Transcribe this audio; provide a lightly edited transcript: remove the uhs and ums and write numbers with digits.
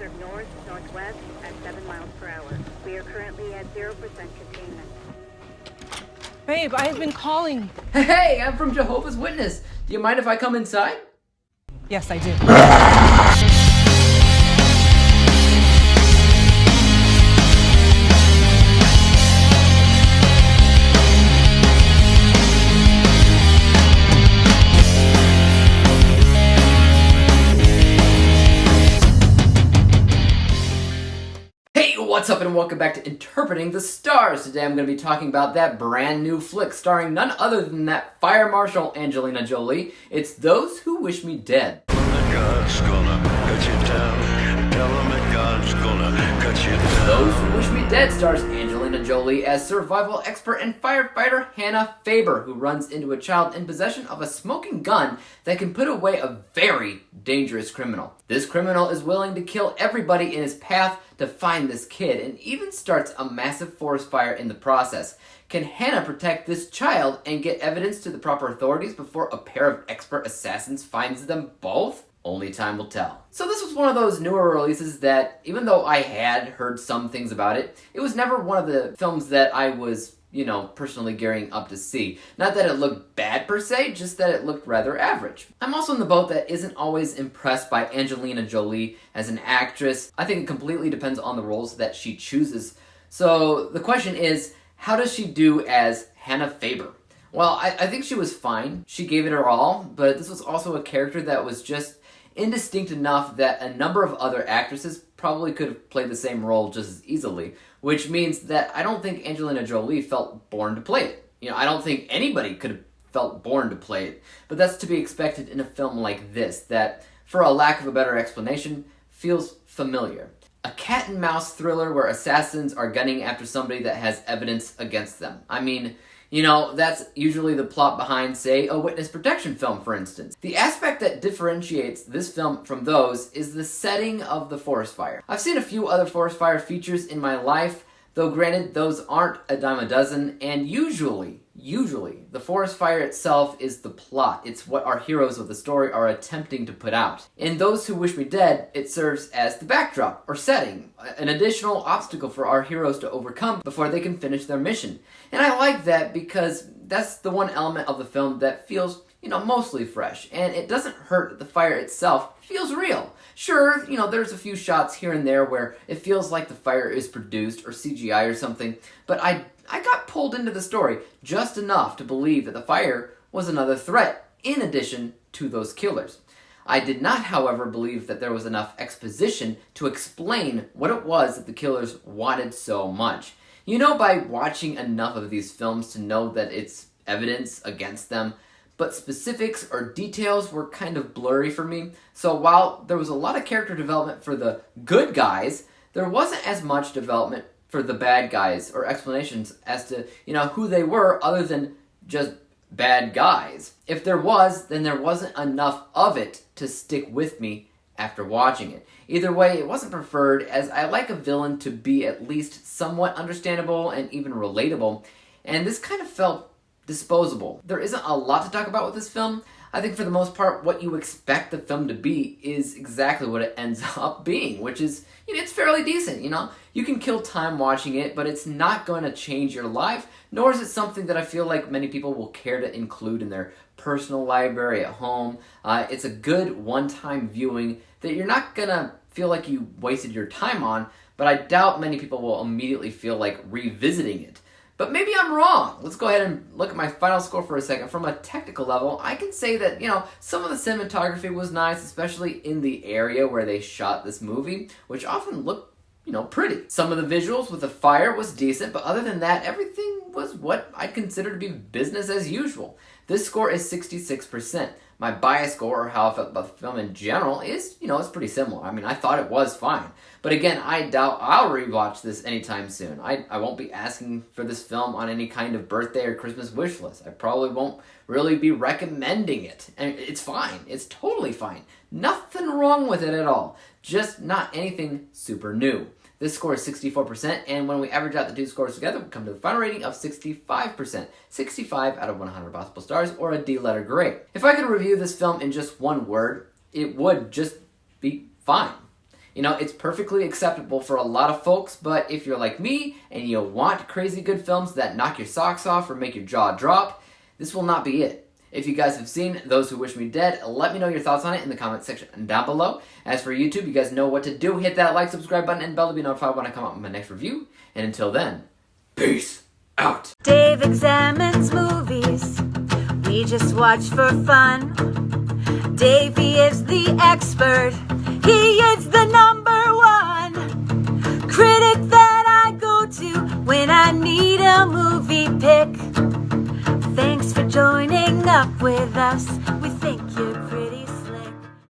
are north-northwest at 7 miles per hour. We are currently at 0% containment. Babe, I have been calling. Hey, I'm from Jehovah's Witness. Do you mind if I come inside? Yes, I do. What's up and welcome back to Interpreting the Stars. Today I'm going to be talking about that brand new flick starring none other than that fire marshal Angelina Jolie. It's Those Who Wish Me Dead. God's gonna cut you down. Tell them that God's gonna cut you down. Those Who Wish Me Dead stars Angelina Jolie as survival expert and firefighter Hannah Faber, who runs into a child in possession of a smoking gun that can put away a very dangerous criminal. This criminal is willing to kill everybody in his path to find this kid, and even starts a massive forest fire in the process. Can Hannah protect this child and get evidence to the proper authorities before a pair of expert assassins finds them both? Only time will tell. So this was one of those newer releases that, even though I had heard some things about it, it was never one of the films that I was, personally gearing up to see. Not that it looked bad per se, just that it looked rather average. I'm also in the boat that isn't always impressed by Angelina Jolie as an actress. I think it completely depends on the roles that she chooses. So the question is, how does she do as Hannah Faber? Well, I think she was fine. She gave it her all, but this was also a character that was just indistinct enough that a number of other actresses probably could have played the same role just as easily, which means that I don't think Angelina Jolie felt born to play it. I don't think anybody could have felt born to play it, but that's to be expected in a film like this that, for a lack of a better explanation, feels familiar. A cat and mouse thriller where assassins are gunning after somebody that has evidence against them. I mean, that's usually the plot behind, say, a witness protection film, for instance. The aspect that differentiates this film from those is the setting of the forest fire. I've seen a few other forest fire features in my life, though granted those aren't a dime a dozen, and usually, the forest fire itself is the plot. It's what our heroes of the story are attempting to put out. In Those Who Wish Me Dead, it serves as the backdrop, or setting, an additional obstacle for our heroes to overcome before they can finish their mission. And I like that because that's the one element of the film that feels, mostly fresh. And it doesn't hurt that the fire itself feels real. Sure, there's a few shots here and there where it feels like the fire is produced or CGI or something, but I got pulled into the story just enough to believe that the fire was another threat, in addition to those killers. I did not, however, believe that there was enough exposition to explain what it was that the killers wanted so much. By watching enough of these films to know that it's evidence against them, but specifics or details were kind of blurry for me. So while there was a lot of character development for the good guys, there wasn't as much development for the bad guys or explanations as to, who they were other than just bad guys. If there was, then there wasn't enough of it to stick with me after watching it. Either way, it wasn't preferred, as I like a villain to be at least somewhat understandable and even relatable, and this kind of felt disposable. There isn't a lot to talk about with this film. I think for the most part, what you expect the film to be is exactly what it ends up being, which is, it's fairly decent, You can kill time watching it, but it's not going to change your life, nor is it something that I feel like many people will care to include in their personal library at home. It's a good one-time viewing that you're not going to feel like you wasted your time on, but I doubt many people will immediately feel like revisiting it. But maybe I'm wrong. Let's go ahead and look at my final score for a second. From a technical level, I can say that, some of the cinematography was nice, especially in the area where they shot this movie, which often looked, pretty. Some of the visuals with the fire was decent, but other than that, everything was what I'd consider to be business as usual. This score is 66%. My bias score, or how I felt about the film in general, is, it's pretty similar. I mean, I thought it was fine. But again, I doubt I'll rewatch this anytime soon. I won't be asking for this film on any kind of birthday or Christmas wish list. I probably won't really be recommending it. And it's fine. It's totally fine. Nothing wrong with it at all. Just not anything super new. This score is 64%, and when we average out the two scores together, we come to the final rating of 65%. 65 out of 100 possible stars, or a D-letter grade. If I could review this film in just one word, it would just be fine. You know, it's perfectly acceptable for a lot of folks, but if you're like me and you want crazy good films that knock your socks off or make your jaw drop, this will not be it. If you guys have seen Those Who Wish Me Dead, let me know your thoughts on it in the comment section down below. As for YouTube, you guys know what to do. Hit that like, subscribe button, and bell to be notified when I come out with my next review. And until then, peace out. Dave examines movies we just watch for fun. Davey is the expert. He is the #1 critic that I go to when I need a movie pick. Thanks for joining up with us.